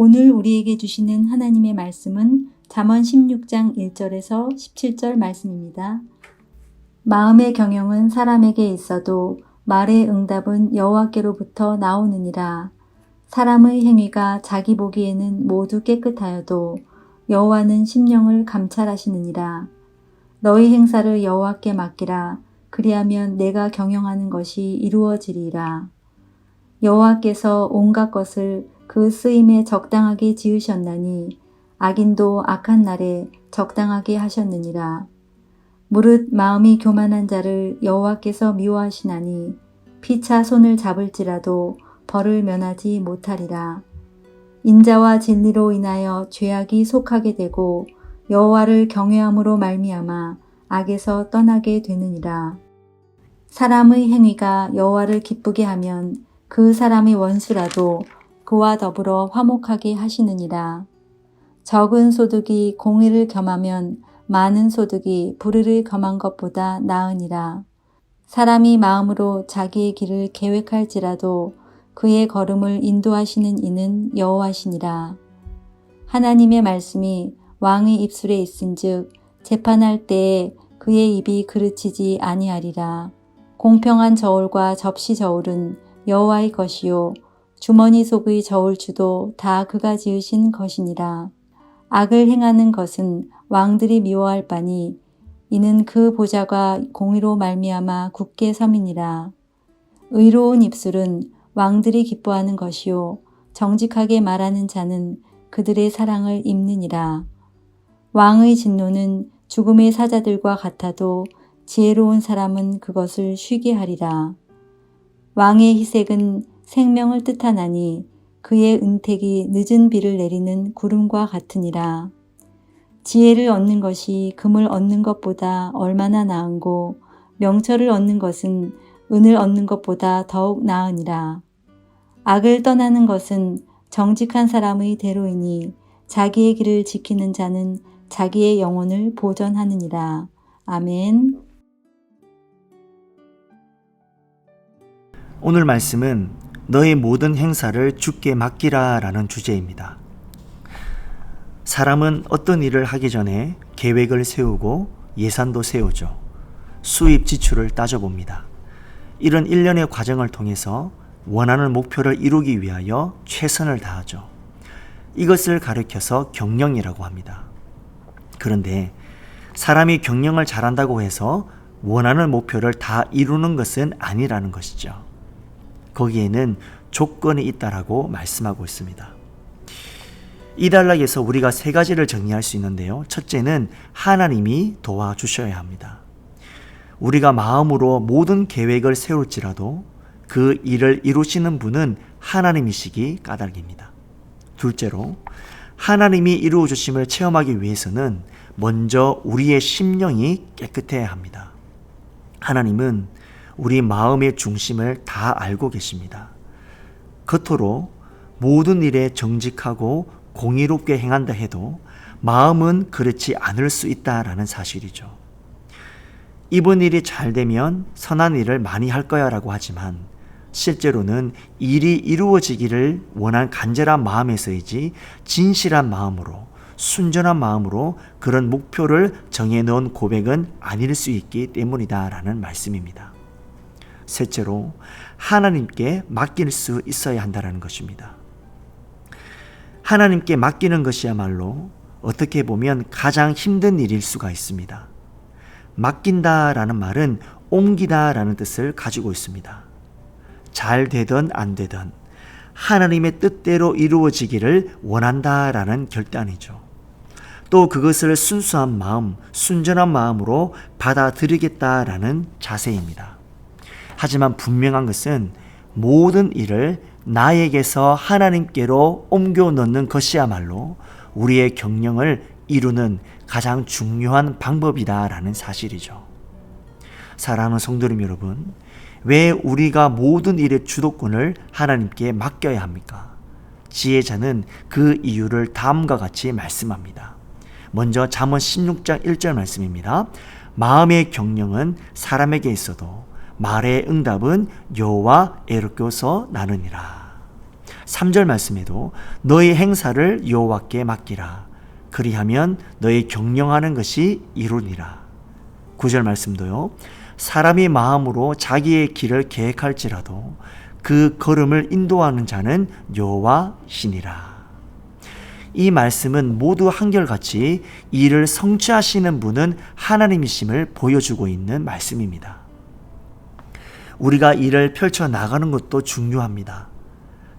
오늘 우리에게 주시는 하나님의 말씀은 잠언 16장 1절에서 17절 말씀입니다. 마음의 경영은 사람에게 있어도 말의 응답은 여호와께로부터 나오느니라. 사람의 행위가 자기 보기에는 모두 깨끗하여도 여호와는 심령을 감찰하시느니라. 너희 행사를 여호와께 맡기라. 그리하면 내가 경영하는 것이 이루어지리라. 여호와께서 온갖 것을 그 쓰임에 적당하게 지으셨나니 악인도 악한 날에 적당하게 하셨느니라. 무릇 마음이 교만한 자를 여호와께서 미워하시나니 피차 손을 잡을지라도 벌을 면하지 못하리라. 인자와 진리로 인하여 죄악이 속하게 되고 여호와를 경외함으로 말미암아 악에서 떠나게 되느니라. 사람의 행위가 여호와를 기쁘게 하면 그 사람의 원수라도 그와 더불어 화목하게 하시느니라. 적은 소득이 공의를 겸하면 많은 소득이 불의를 겸한 것보다 나으니라. 사람이 마음으로 자기의 길을 계획할지라도 그의 걸음을 인도하시는 이는 여호와시니라. 하나님의 말씀이 왕의 입술에 있은즉 재판할 때에 그의 입이 그르치지 아니하리라. 공평한 저울과 접시 저울은 여호와의 것이요 주머니 속의 저울추도 다 그가 지으신 것이니라. 악을 행하는 것은 왕들이 미워할 바니 이는 그 보좌가 공의로 말미암아 굳게 섬이니라. 의로운 입술은 왕들이 기뻐하는 것이요 정직하게 말하는 자는 그들의 사랑을 입느니라. 왕의 진노는 죽음의 사자들과 같아도 지혜로운 사람은 그것을 쉬게 하리라. 왕의 희색은 생명을 뜻하나니 그의 은택이 늦은 비를 내리는 구름과 같으니라. 지혜를 얻는 것이 금을 얻는 것보다 얼마나 나은고 명철을 얻는 것은 은을 얻는 것보다 더욱 나으니라. 악을 떠나는 것은 정직한 사람의 대로이니 자기의 길을 지키는 자는 자기의 영혼을 보전하느니라. 아멘. 오늘 말씀은 너의 모든 행사를 주께 맡기라 라는 주제입니다. 사람은 어떤 일을 하기 전에 계획을 세우고 예산도 세우죠. 수입 지출을 따져봅니다. 이런 일련의 과정을 통해서 원하는 목표를 이루기 위하여 최선을 다하죠. 이것을 가리켜서 경영이라고 합니다. 그런데 사람이 경영을 잘한다고 해서 원하는 목표를 다 이루는 것은 아니라는 것이죠. 거기에는 조건이 있다라고 말씀하고 있습니다. 이 단락에서 우리가 세 가지를 정리할 수 있는데요. 첫째는 하나님이 도와주셔야 합니다. 우리가 마음으로 모든 계획을 세울지라도 그 일을 이루시는 분은 하나님이시기 까닭입니다. 둘째로 하나님이 이루어 주심을 체험하기 위해서는 먼저 우리의 심령이 깨끗해야 합니다. 하나님은 우리 마음의 중심을 다 알고 계십니다. 겉으로 모든 일에 정직하고 공의롭게 행한다 해도 마음은 그렇지 않을 수 있다라는 사실이죠. 이번 일이 잘 되면 선한 일을 많이 할 거야 라고 하지만 실제로는 일이 이루어지기를 원한 간절한 마음에서이지 진실한 마음으로 순전한 마음으로 그런 목표를 정해놓은 고백은 아닐 수 있기 때문이다 라는 말씀입니다. 셋째로 하나님께 맡길 수 있어야 한다는 것입니다. 하나님께 맡기는 것이야말로 어떻게 보면 가장 힘든 일일 수가 있습니다. 맡긴다라는 말은 옮기다라는 뜻을 가지고 있습니다. 잘 되든 안 되든 하나님의 뜻대로 이루어지기를 원한다라는 결단이죠. 또 그것을 순수한 마음, 순전한 마음으로 받아들이겠다라는 자세입니다. 하지만 분명한 것은 모든 일을 나에게서 하나님께로 옮겨 넣는 것이야말로 우리의 경영을 이루는 가장 중요한 방법이다라는 사실이죠. 사랑하는 성도님 여러분, 왜 우리가 모든 일의 주도권을 하나님께 맡겨야 합니까? 지혜자는 그 이유를 다음과 같이 말씀합니다. 먼저 잠언 16장 1절 말씀입니다. 마음의 경영은 사람에게 있어도 말의 응답은 여호와께로서 나느니라. 3절 말씀에도 너희 행사를 여호와께 맡기라. 그리하면 너희 경영하는 것이 이루니라. 9절 말씀도요. 사람이 마음으로 자기의 길을 계획할지라도 그 걸음을 인도하는 자는 여호와시니라. 이 말씀은 모두 한결같이 이를 성취하시는 분은 하나님이심을 보여주고 있는 말씀입니다. 우리가 이를 펼쳐 나가는 것도 중요합니다.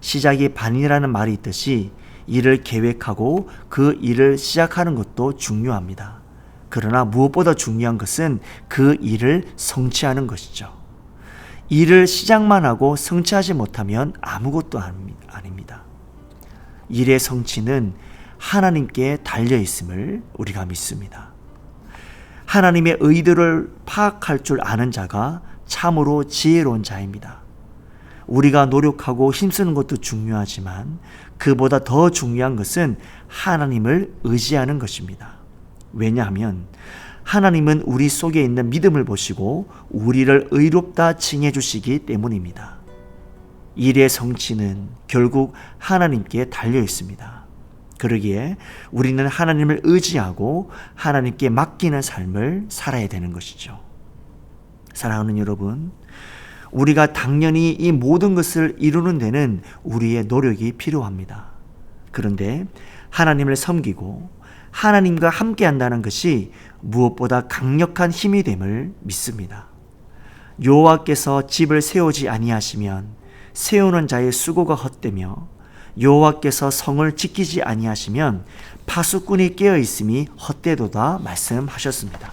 시작이 반이라는 말이 있듯이 일을 계획하고 그 일을 시작하는 것도 중요합니다. 그러나 무엇보다 중요한 것은 그 일을 성취하는 것이죠. 일을 시작만 하고 성취하지 못하면 아무것도 아닙니다. 일의 성취는 하나님께 달려 있음을 우리가 믿습니다. 하나님의 의도를 파악할 줄 아는 자가 참으로 지혜로운 자입니다. 우리가 노력하고 힘쓰는 것도 중요하지만 그보다 더 중요한 것은 하나님을 의지하는 것입니다. 왜냐하면 하나님은 우리 속에 있는 믿음을 보시고 우리를 의롭다 칭해 주시기 때문입니다. 일의 성취는 결국 하나님께 달려 있습니다. 그러기에 우리는 하나님을 의지하고 하나님께 맡기는 삶을 살아야 되는 것이죠. 사랑하는 여러분, 우리가 당연히 이 모든 것을 이루는 데는 우리의 노력이 필요합니다. 그런데 하나님을 섬기고 하나님과 함께 한다는 것이 무엇보다 강력한 힘이 됨을 믿습니다. 여호와께서 집을 세우지 아니하시면 세우는 자의 수고가 헛되며 여호와께서 성을 지키지 아니하시면 파수꾼이 깨어 있음이 헛되도다 말씀하셨습니다.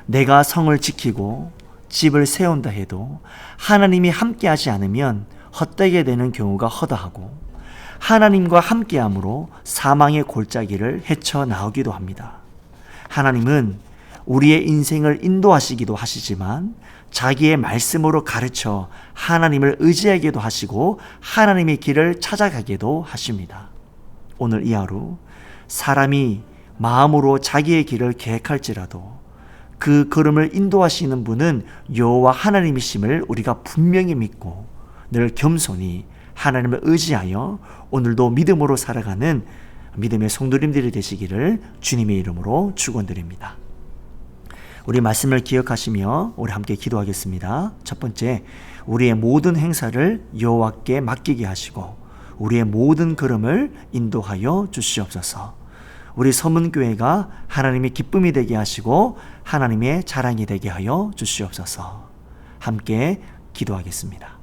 내가 성을 지키고 집을 세운다 해도 하나님이 함께하지 않으면 헛되게 되는 경우가 허다하고 하나님과 함께함으로 사망의 골짜기를 헤쳐나오기도 합니다. 하나님은 우리의 인생을 인도하시기도 하시지만 자기의 말씀으로 가르쳐 하나님을 의지하기도 하시고 하나님의 길을 찾아가기도 하십니다. 오늘 이 하루 사람이 마음으로 자기의 길을 계획할지라도 그 걸음을 인도하시는 분은 여호와 하나님이심을 우리가 분명히 믿고 늘 겸손히 하나님을 의지하여 오늘도 믿음으로 살아가는 믿음의 성도님들이 되시기를 주님의 이름으로 축원드립니다. 우리 말씀을 기억하시며 우리 함께 기도하겠습니다. 첫 번째, 우리의 모든 행사를 여호와께 맡기게 하시고 우리의 모든 걸음을 인도하여 주시옵소서. 우리 서문교회가 하나님의 기쁨이 되게 하시고 하나님의 자랑이 되게 하여 주시옵소서. 함께 기도하겠습니다.